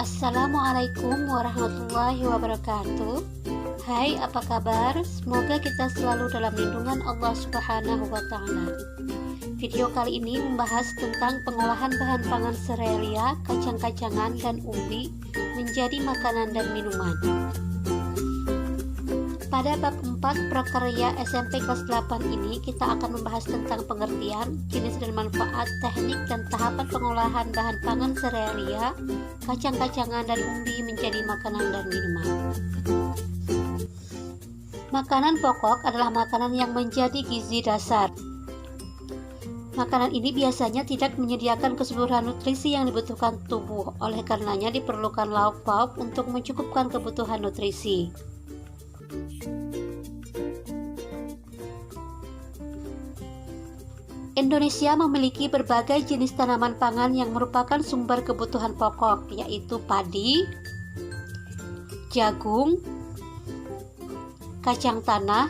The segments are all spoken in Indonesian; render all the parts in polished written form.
Assalamualaikum warahmatullahi wabarakatuh. Hai, apa kabar? Semoga kita selalu dalam lindungan Allah Subhanahu wa Ta'ala. Video kali ini membahas tentang pengolahan bahan pangan serealia, kacang-kacangan, dan umbi menjadi makanan dan minuman. Pada bab 4 prakarya SMP kelas 8 ini kita akan membahas tentang pengertian, jenis dan manfaat, teknik dan tahapan pengolahan bahan pangan serealia, kacang-kacangan dan umbi menjadi makanan dan minuman. Makanan pokok adalah makanan yang menjadi gizi dasar. Makanan ini biasanya tidak menyediakan keseluruhan nutrisi yang dibutuhkan tubuh, oleh karenanya diperlukan lauk pauk untuk mencukupkan kebutuhan nutrisi. Indonesia memiliki berbagai jenis tanaman pangan yang merupakan sumber kebutuhan pokok, yaitu padi, jagung, kacang tanah,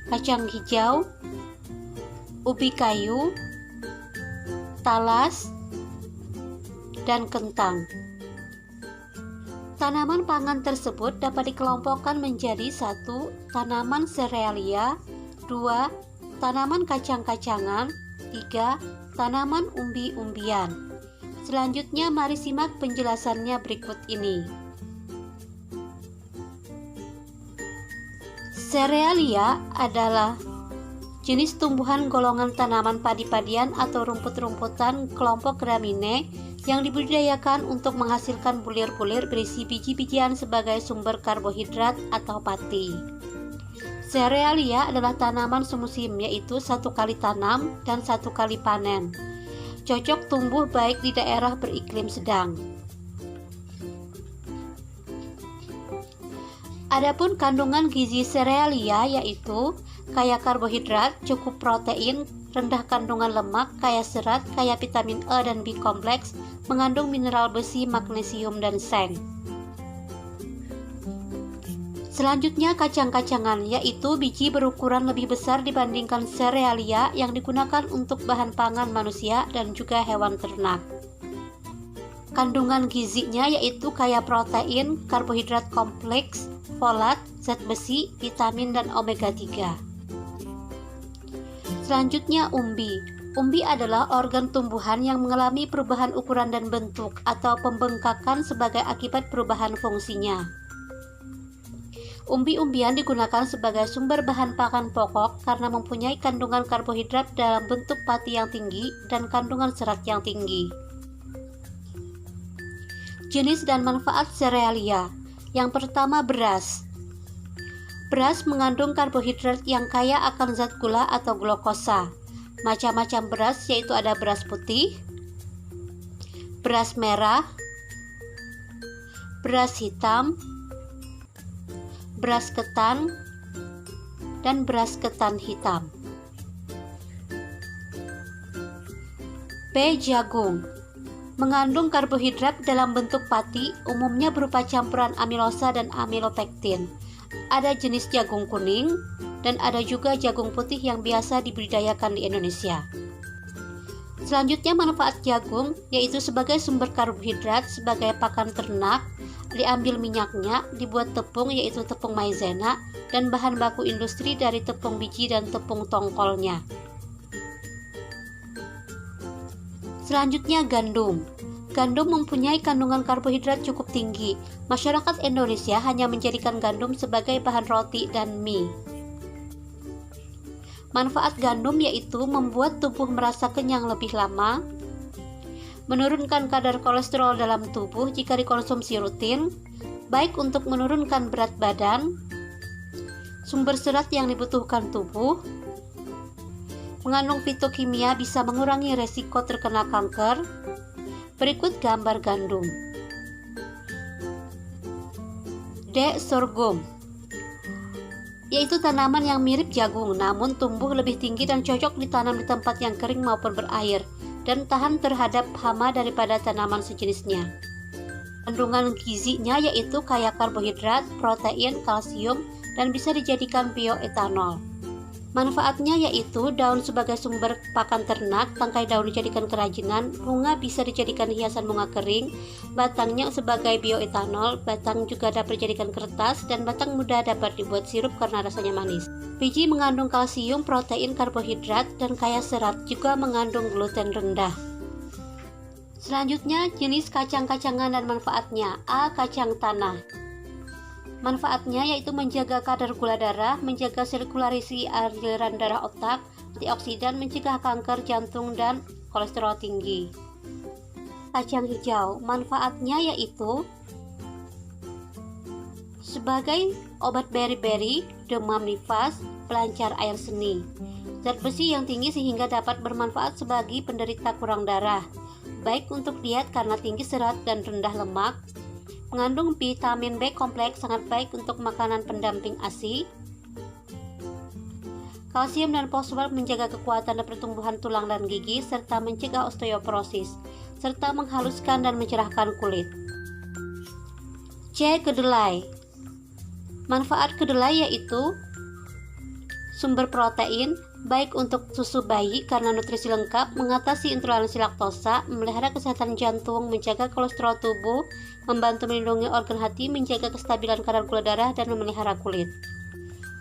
kacang hijau, ubi kayu, talas, dan kentang. Tanaman pangan tersebut dapat dikelompokkan menjadi 1. Tanaman serealia, 2. Tanaman kacang-kacangan, 3. Tanaman umbi-umbian. Selanjutnya mari simak penjelasannya berikut ini. Serealia adalah jenis tumbuhan golongan tanaman padi-padian atau rumput-rumputan kelompok Gramineae yang dibudidayakan untuk menghasilkan bulir-bulir berisi biji-bijian sebagai sumber karbohidrat atau pati. Serealia adalah tanaman semusim, yaitu 1 kali tanam dan 1 kali panen. Cocok tumbuh baik di daerah beriklim sedang. Adapun kandungan gizi serealia yaitu kaya karbohidrat, cukup protein, rendah kandungan lemak, kaya serat, kaya vitamin E dan B kompleks, mengandung mineral besi, magnesium, dan seng. Selanjutnya kacang-kacangan, yaitu biji berukuran lebih besar dibandingkan serealia yang digunakan untuk bahan pangan manusia dan juga hewan ternak. Kandungan gizinya yaitu kaya protein, karbohidrat kompleks, folat, zat besi, vitamin, dan omega 3. Selanjutnya umbi. Umbi adalah organ tumbuhan yang mengalami perubahan ukuran dan bentuk atau pembengkakan sebagai akibat perubahan fungsinya. Umbi-umbian digunakan sebagai sumber bahan pangan pokok karena mempunyai kandungan karbohidrat dalam bentuk pati yang tinggi dan kandungan serat yang tinggi. Jenis dan manfaat serealia. Yang pertama, beras. Beras mengandung karbohidrat yang kaya akan zat gula atau glukosa. Macam-macam beras yaitu ada beras putih, beras merah, beras hitam, beras ketan, dan beras ketan hitam. B. Jagung. Mengandung karbohidrat dalam bentuk pati, umumnya berupa campuran amilosa dan amilopektin. Ada jenis jagung kuning, dan ada juga jagung putih yang biasa dibudidayakan di Indonesia. Selanjutnya manfaat jagung, yaitu sebagai sumber karbohidrat, sebagai pakan ternak, diambil minyaknya, dibuat tepung yaitu tepung maizena, dan bahan baku industri dari tepung biji dan tepung tongkolnya. Selanjutnya gandum. Gandum mempunyai kandungan karbohidrat cukup tinggi. Masyarakat Indonesia hanya menjadikan gandum sebagai bahan roti dan mie. Manfaat gandum yaitu membuat tubuh merasa kenyang lebih lama, menurunkan kadar kolesterol dalam tubuh jika dikonsumsi rutin, baik untuk menurunkan berat badan, sumber serat yang dibutuhkan tubuh, mengandung fitokimia bisa mengurangi resiko terkena kanker. Berikut gambar gandum. D. Sorghum, yaitu tanaman yang mirip jagung namun tumbuh lebih tinggi dan cocok ditanam di tempat yang kering maupun berair dan tahan terhadap hama daripada tanaman sejenisnya. Kandungan gizinya yaitu kaya karbohidrat, protein, kalsium, dan bisa dijadikan bioetanol. Manfaatnya yaitu daun sebagai sumber pakan ternak, tangkai daun dijadikan kerajinan, bunga bisa dijadikan hiasan bunga kering, batangnya sebagai bioetanol, batang juga dapat dijadikan kertas, dan batang muda dapat dibuat sirup karena rasanya manis. Biji mengandung kalsium, protein, karbohidrat, dan kaya serat, juga mengandung gluten rendah. Selanjutnya, jenis kacang-kacangan dan manfaatnya. A. Kacang tanah. Manfaatnya yaitu menjaga kadar gula darah, menjaga sirkulasi aliran darah otak, antioksidan, mencegah kanker jantung dan kolesterol tinggi. Kacang hijau, manfaatnya yaitu sebagai obat beri-beri, demam nifas, pelancar air seni. Zat besi yang tinggi sehingga dapat bermanfaat sebagai penderita kurang darah, baik untuk diet karena tinggi serat dan rendah lemak. Mengandung vitamin B kompleks, sangat baik untuk makanan pendamping ASI. Kalsium dan fosfor menjaga kekuatan dan pertumbuhan tulang dan gigi, serta mencegah osteoporosis, serta menghaluskan dan mencerahkan kulit. C. Kedelai. Manfaat kedelai yaitu sumber protein, baik untuk susu bayi karena nutrisi lengkap, mengatasi intoleransi laktosa, memelihara kesehatan jantung, menjaga kolesterol tubuh, membantu melindungi organ hati, menjaga kestabilan kadar gula darah, dan memelihara kulit.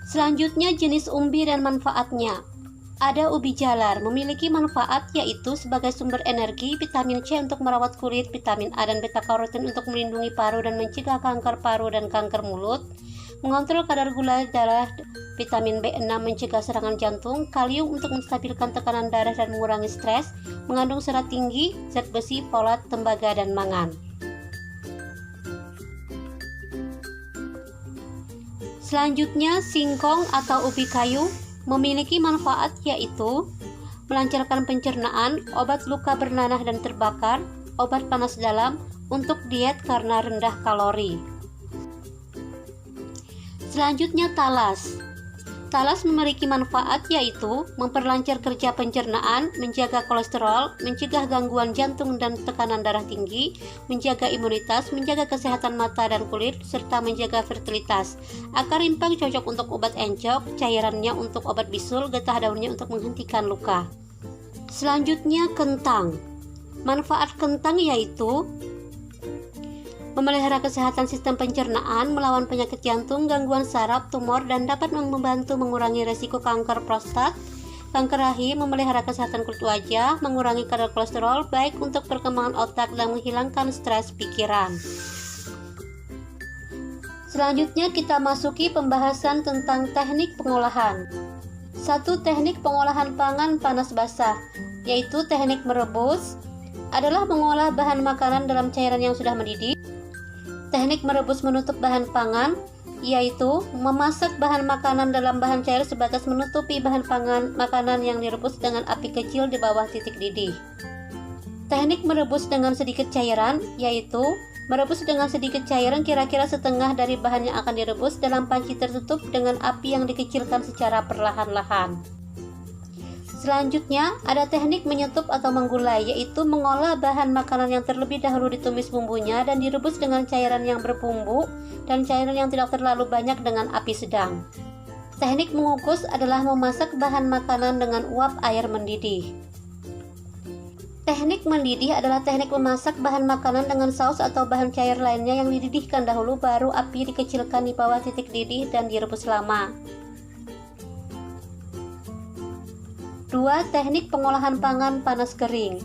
Selanjutnya, jenis umbi dan manfaatnya. Ada ubi jalar, memiliki manfaat yaitu sebagai sumber energi, vitamin C untuk merawat kulit, vitamin A dan beta-karotin untuk melindungi paru dan mencegah kanker paru dan kanker mulut, mengontrol kadar gula darah, vitamin B6 mencegah serangan jantung, kalium untuk menstabilkan tekanan darah dan mengurangi stres, mengandung serat tinggi, zat besi, folat, tembaga, dan mangan. Selanjutnya, singkong atau ubi kayu memiliki manfaat yaitu melancarkan pencernaan, obat luka bernanah dan terbakar, obat panas dalam, untuk diet karena rendah kalori. Selanjutnya, talas. Talas memiliki manfaat yaitu memperlancar kerja pencernaan, menjaga kolesterol, mencegah gangguan jantung dan tekanan darah tinggi, menjaga imunitas, menjaga kesehatan mata dan kulit, serta menjaga fertilitas. Akar rimpang cocok untuk obat encok, cairannya untuk obat bisul, getah daunnya untuk menghentikan luka. Selanjutnya, kentang. Manfaat kentang yaitu memelihara kesehatan sistem pencernaan, melawan penyakit jantung, gangguan saraf, tumor, dan dapat membantu mengurangi resiko kanker prostat, kanker rahim, memelihara kesehatan kulit wajah, mengurangi kadar kolesterol, baik untuk perkembangan otak dan menghilangkan stres pikiran. Selanjutnya kita masuki pembahasan tentang teknik pengolahan. 1. Teknik pengolahan pangan panas basah, yaitu teknik merebus, adalah mengolah bahan makanan dalam cairan yang sudah mendidih. Teknik merebus menutup bahan pangan, yaitu memasak bahan makanan dalam bahan cair sebatas menutupi bahan pangan makanan yang direbus dengan api kecil di bawah titik didih. Teknik merebus dengan sedikit cairan, yaitu merebus dengan sedikit cairan kira-kira setengah dari bahan yang akan direbus dalam panci tertutup dengan api yang dikecilkan secara perlahan-lahan. Selanjutnya, ada teknik menyetup atau menggulai, yaitu mengolah bahan makanan yang terlebih dahulu ditumis bumbunya dan direbus dengan cairan yang berbumbu dan cairan yang tidak terlalu banyak dengan api sedang. Teknik mengukus adalah memasak bahan makanan dengan uap air mendidih. Teknik mendidih adalah teknik memasak bahan makanan dengan saus atau bahan cair lainnya yang dididihkan dahulu baru api dikecilkan di bawah titik didih dan direbus lama. 2. Teknik pengolahan pangan panas kering,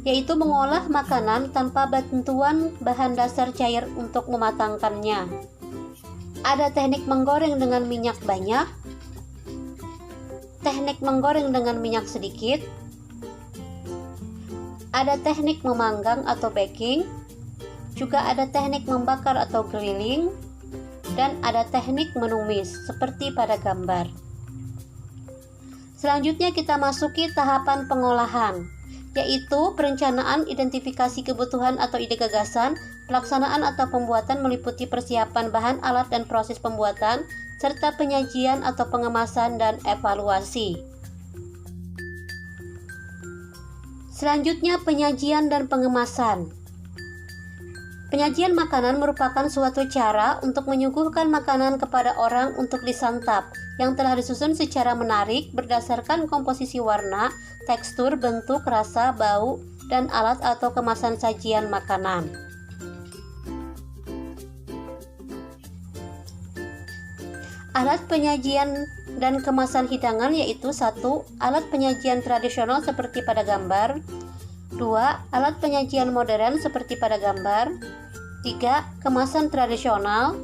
yaitu mengolah makanan tanpa bantuan bahan dasar cair untuk mematangkannya. Ada teknik menggoreng dengan minyak banyak, teknik menggoreng dengan minyak sedikit, ada teknik memanggang atau baking, juga ada teknik membakar atau grilling, dan ada teknik menumis seperti pada gambar. Selanjutnya kita masuki tahapan pengolahan, yaitu perencanaan, identifikasi kebutuhan atau ide gagasan, pelaksanaan atau pembuatan meliputi persiapan bahan, alat, dan proses pembuatan, serta penyajian atau pengemasan dan evaluasi. Selanjutnya penyajian dan pengemasan. Penyajian makanan merupakan suatu cara untuk menyuguhkan makanan kepada orang untuk disantap, yang telah disusun secara menarik berdasarkan komposisi warna, tekstur, bentuk, rasa, bau, dan alat atau kemasan sajian makanan. Alat penyajian dan kemasan hidangan yaitu 1. Alat penyajian tradisional seperti pada gambar. 2. Alat penyajian modern seperti pada gambar. 3. Kemasan tradisional.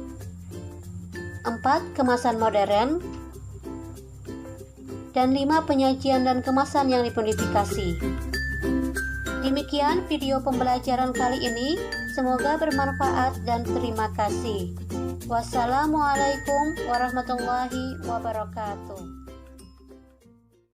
4. Kemasan modern. Dan 5. Penyajian dan kemasan yang dimodifikasi. Demikian video pembelajaran kali ini. Semoga bermanfaat dan terima kasih. Wassalamualaikum warahmatullahi wabarakatuh.